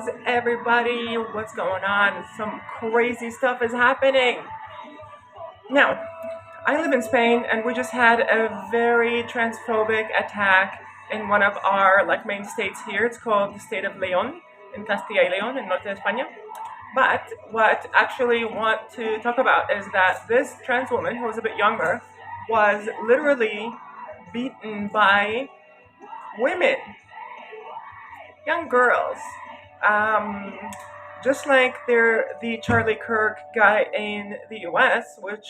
blogs, everybody, what's going on? Some crazy stuff is happening. Now, I live in Spain and we just had a very transphobic attack in one of our main states here. It's called the state of León, in Castilla y León, in Norte de España. But what actually want to talk about is that this trans woman, who was a bit younger, was literally beaten by women, young girls. Um, just like the Charlie Kirk guy in the US, which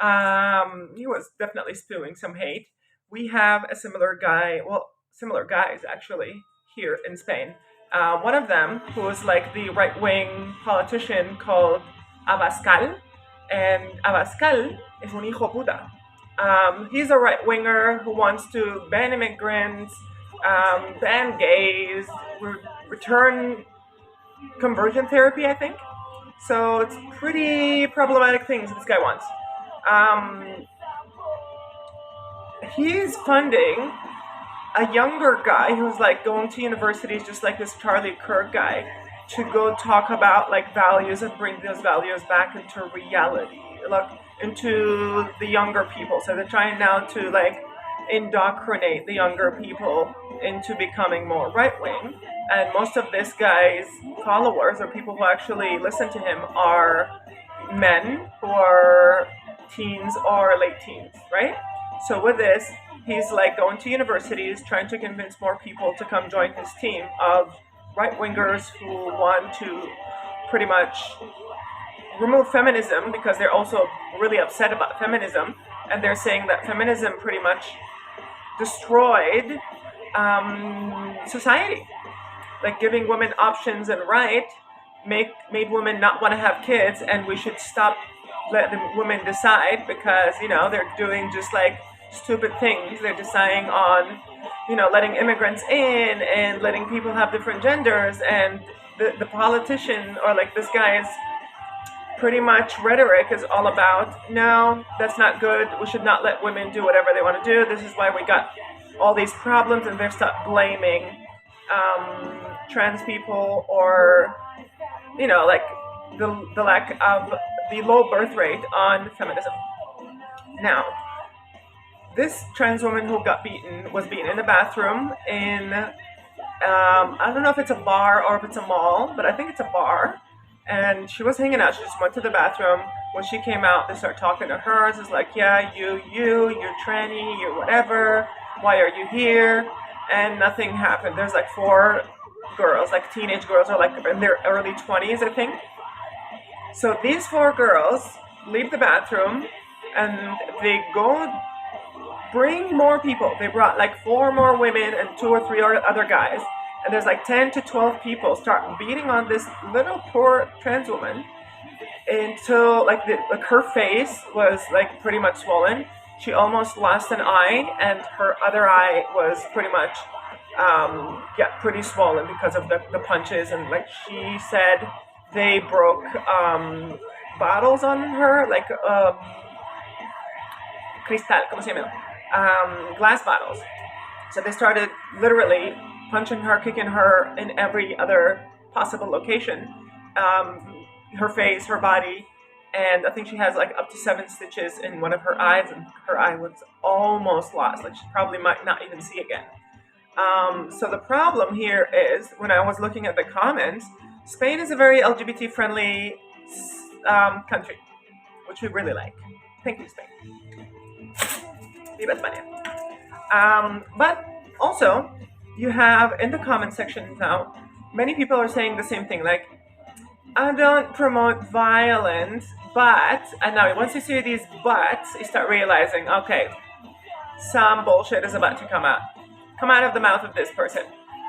he was definitely spewing some hate. We have a similar guy, well, similar guys actually, here in Spain. One of them, who is like the right wing politician called Abascal, and Abascal is un hijo puta. He's a right winger who wants to ban immigrants, ban gays, return conversion therapy, I think. So it's pretty problematic things this guy wants. He's funding a younger guy who's like going to universities, just like this Charlie Kirk guy, to go talk about like values and bring those values back into reality, look into the younger people. So they're trying now to like indoctrinate the younger people into becoming more right wing. And most of this guy's followers, or people who actually listen to him, are men who are teens or late teens, right? So with this, he's like going to universities, trying to convince more people to come join his team of right-wingers who want to pretty much remove feminism, because they're also really upset about feminism, and they're saying that feminism pretty much destroyed society. Like giving women options and made women not want to have kids, and we should stop letting women decide, because they're doing just like stupid things. They're deciding on letting immigrants in and letting people have different genders, and the politician, or like this guy's pretty much rhetoric is all about, no, that's not good, we should not let women do whatever they want to do, this is why we got all these problems. And they start blaming trans people, or like the lack of the low birth rate on feminism. Now, this trans woman who got beaten was beaten in the bathroom in, I don't know if it's a bar or if it's a mall, but I think it's a bar. And she was hanging out. She just went to the bathroom. When she came out, they start talking to her. It's like, yeah, you're tranny, you're whatever. Why are you here? And nothing happened. There's like 4 girls, like teenage girls, or like in their early 20s, I think. So these 4 girls leave the bathroom and they go bring more people. They brought like 4 more women and 2 or 3 other guys. And there's like 10 to 12 people start beating on this little poor trans woman until like her face was like pretty much swollen. She almost lost an eye, and her other eye was pretty much pretty swollen because of the punches. And like she said, they broke bottles on her, like cristal, ¿cómo se llama? Glass bottles. So they started literally punching her, kicking her in every other possible location. Her face, her body, and I think she has like up to 7 stitches in one of her eyes, and her eye was almost lost. Like she probably might not even see again. So the problem here is, when I was looking at the comments, Spain is a very LGBT friendly country, which we really like. Thank you, Spain. Viva España. But also, you have in the comment section now, many people are saying the same thing, like, I don't promote violence, but, and now once you see these buts, you start realizing, okay, some bullshit is about to come out of the mouth of this person.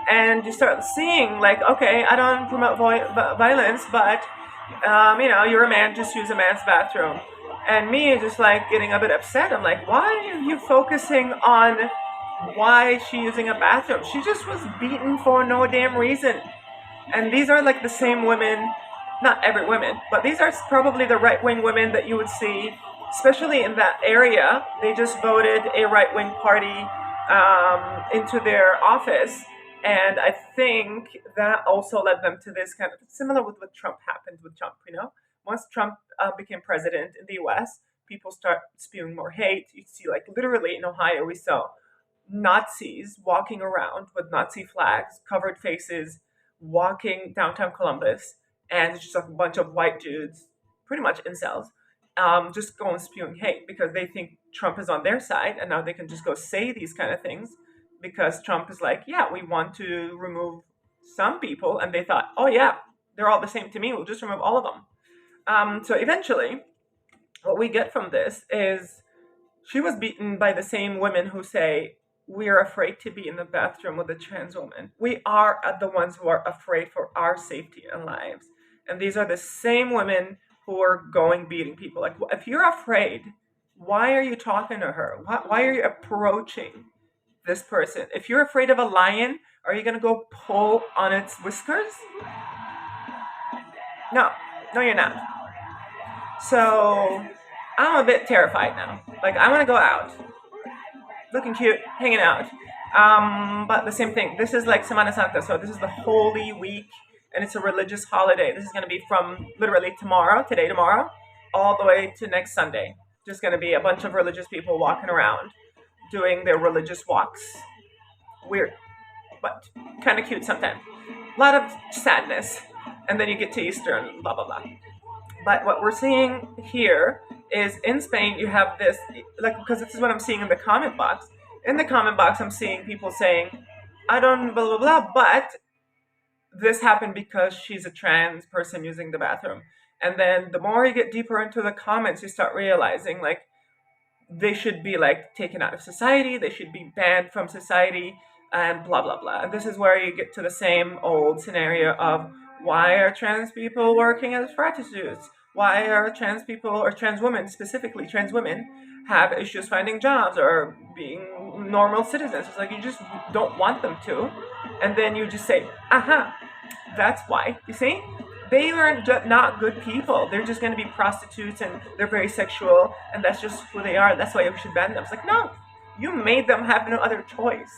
And you start seeing like, okay, I don't promote violence, but, you're a man, just use a man's bathroom. And me just like getting a bit upset. I'm like, why are you focusing on why she's using a bathroom? She just was beaten for no damn reason. And these are like the same women, not every woman, but these are probably the right-wing women that you would see, especially in that area. They just voted a right-wing party into their office, And I think that also led them to this kind of similar with what Trump happened with Trump. Once Trump became president in the U.S., people start spewing more hate. You see, like literally in Ohio, we saw Nazis walking around with Nazi flags, covered faces, walking downtown Columbus, and it's just like a bunch of white dudes, pretty much incels, just going spewing hate because they think Trump is on their side, and now they can just go say these kind of things because Trump is like, yeah, we want to remove some people, and they thought, oh yeah, they're all the same to me. We'll just remove all of them. So eventually, what we get from this is she was beaten by the same women who say, we are afraid to be in the bathroom with a trans woman. We are the ones who are afraid for our safety and lives. And these are the same women who are going beating people. Like, if you're afraid, why are you talking to her? Why are you approaching this person? If you're afraid of a lion, are you going to go pull on its whiskers? No, no, you're not. So I'm a bit terrified now. Like, I want to go out, looking cute, hanging out. But the same thing. This is like Semana Santa, so this is the Holy Week, and it's a religious holiday. This is going to be from literally tomorrow, all the way to next Sunday. Just going to be a bunch of religious people walking around, doing their religious walks. Weird, but kind of cute sometimes. A lot of sadness, and then you get to Easter and blah blah blah. But what we're seeing here is in Spain, you have this, like, because this is what I'm seeing in the comment box. In the comment box, I'm seeing people saying, I don't blah, blah, blah, but this happened because she's a trans person using the bathroom. And then the more you get deeper into the comments, you start realizing, like, they should be, like, taken out of society. They should be banned from society and blah, blah, blah. And this is where you get to the same old scenario of, why are trans people working as prostitutes? Why are trans people, or trans women, specifically trans women, have issues finding jobs or being normal citizens? It's like you just don't want them to. And then you just say, aha, that's why. You see? They are not good people. They're just going to be prostitutes, and they're very sexual, and that's just who they are. That's why we should ban them. It's like, no, you made them have no other choice.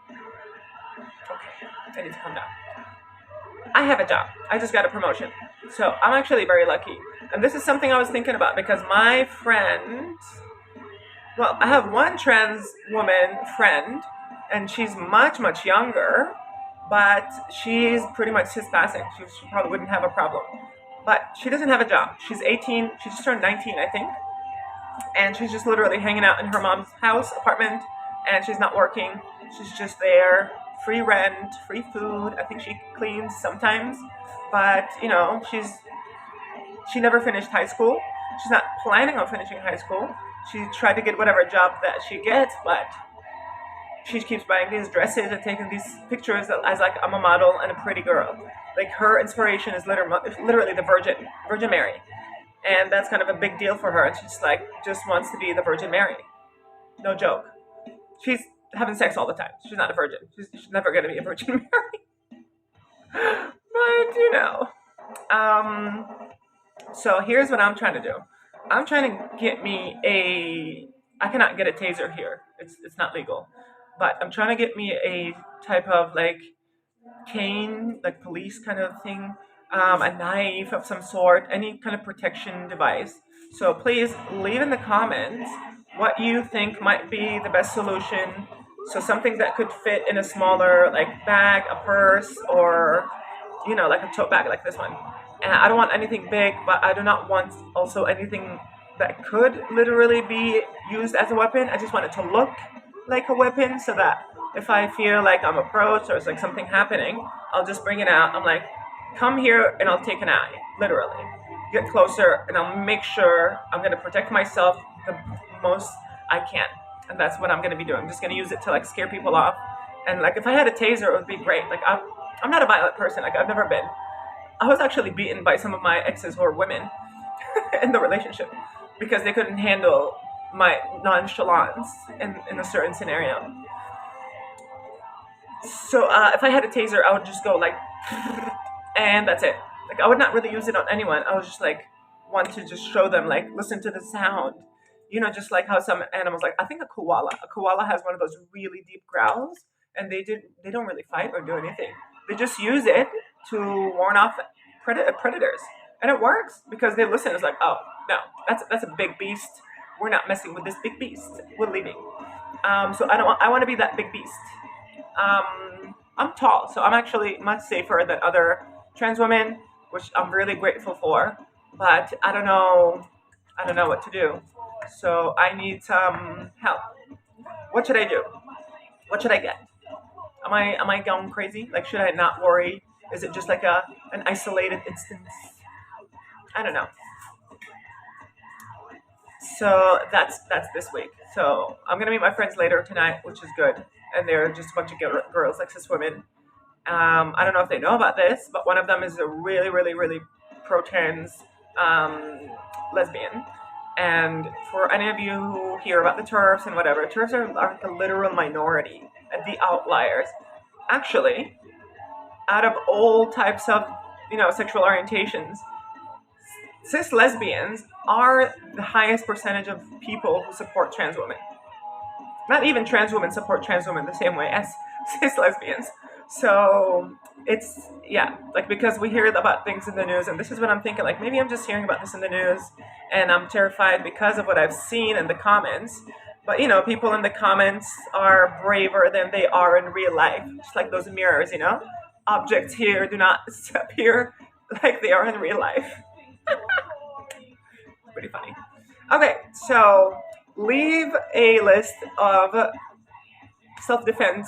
Okay, I need to calm down. I have a job. I just got a promotion. So I'm actually very lucky. And this is something I was thinking about because my friend, well, I have one trans woman friend, and she's much, much younger, but she's pretty much cispassing. She probably wouldn't have a problem. But she doesn't have a job. She's 18. She just turned 19, I think. And she's just literally hanging out in her mom's house, apartment, and she's not working. She's just there. Free rent, free food. I think she cleans sometimes, but she never finished high school. She's not planning on finishing high school. She tried to get whatever job that she gets, but she keeps buying these dresses and taking these pictures as like I'm a model and a pretty girl. Like her inspiration is literally the Virgin Mary, and that's kind of a big deal for her. And she's like just wants to be the Virgin Mary. No joke. She's having sex all the time. She's not a virgin. She's never going to be a Virgin Mary. But, so here's what I'm trying to do. I'm trying to get me I cannot get a taser here. It's not legal. But I'm trying to get me a type of, like, cane, like police kind of thing, a knife of some sort, any kind of protection device. So please leave in the comments what you think might be the best solution. So something that could fit in a smaller like bag, a purse, or like a tote bag like this one. And I don't want anything big, but I do not want also anything that could literally be used as a weapon. I just want it to look like a weapon so that if I feel like I'm approached or it's like something happening, I'll just bring it out. I'm like, come here and I'll take an eye, literally. Get closer and I'll make sure I'm going to protect myself the most I can. And that's what I'm going to be doing. I'm just going to use it to like scare people off. And like if I had a taser, it would be great. Like I'm not a violent person. Like I've never been. I was actually beaten by some of my exes who were women in the relationship because they couldn't handle my nonchalance in a certain scenario. So if I had a taser, I would just go like, and that's it. Like I would not really use it on anyone. I was just like, want to just show them, like, listen to the sound. Just like how some animals, like I think a koala has one of those really deep growls. and they don't really fight or do anything. They just use it to warn off predators, and it works because they listen. It's like, oh no, that's a big beast. We're not messing with this big beast. We're leaving. So I don't. I want to be that big beast. I'm tall, so I'm actually much safer than other trans women, which I'm really grateful for. But I don't know. I don't know what to do. So I need some help. What should I do? What should I get? Am I going crazy? Like, should I not worry? Is it just like an isolated instance? I don't know. So that's this week. So I'm gonna meet my friends later tonight, which is good. And they're just a bunch of girls, like cis women. I don't know if they know about this, but one of them is a really, really, really pro-trans lesbian. And for any of you who hear about the TERFs and whatever, TERFs are the literal minority and the outliers. Actually, out of all types of, sexual orientations, cis lesbians are the highest percentage of people who support trans women. Not even trans women support trans women the same way as cis lesbians. So it's, yeah, like, because we hear about things in the news, and this is what I'm thinking, like, maybe I'm just hearing about this in the news and I'm terrified because of what I've seen in the comments. But people in the comments are braver than they are in real life, just like those mirrors. Objects here do not appear like they are in real life. Pretty funny. Okay, so leave a list of self-defense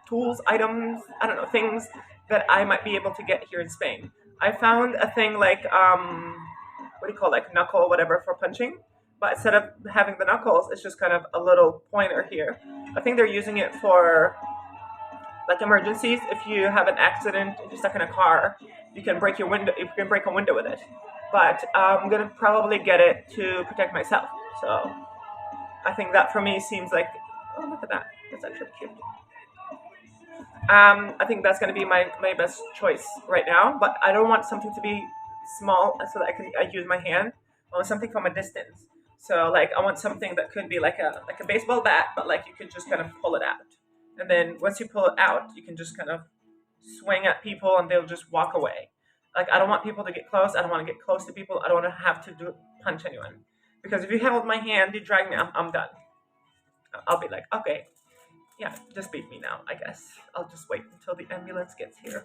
tools, items, I don't know, things that I might be able to get here in Spain. I found a thing like, what do you call it, like knuckle, whatever, for punching. But instead of having the knuckles, it's just kind of a little pointer here. I think they're using it for like emergencies. If you have an accident, if you're stuck in a car, you can break your window. You can break a window with it. But I'm gonna probably get it to protect myself. So I think that for me seems like, oh, look at that. That's actually cute. I think that's gonna be my best choice right now. But I don't want something to be small so that I use my hand. I want something from a distance. So like I want something that could be like a baseball bat, but like you could just kind of pull it out. And then once you pull it out, you can just kind of swing at people and they'll just walk away. Like, I don't want people to get close. I don't want to get close to people. I don't want to have to punch anyone. Because if you hold my hand, you drag me, I'm done. I'll be like, okay, yeah, just beat me now, I guess. I'll just wait until the ambulance gets here.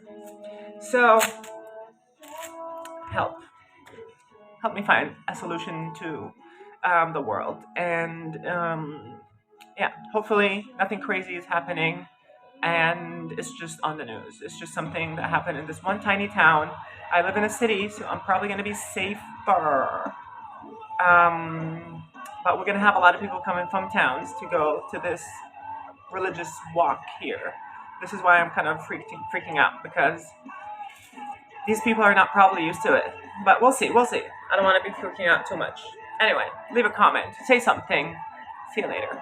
So, help me find a solution to the world. And yeah, hopefully nothing crazy is happening and it's just on the news. It's just something that happened in this one tiny town. I live in a city, so I'm probably going to be safer. But we're going to have a lot of people coming from towns to go to this religious walk here. This is why I'm kind of freaking out, because these people are not probably used to it. But we'll see. I don't want to be freaking out too much. Anyway, leave a comment. Say something. See you later.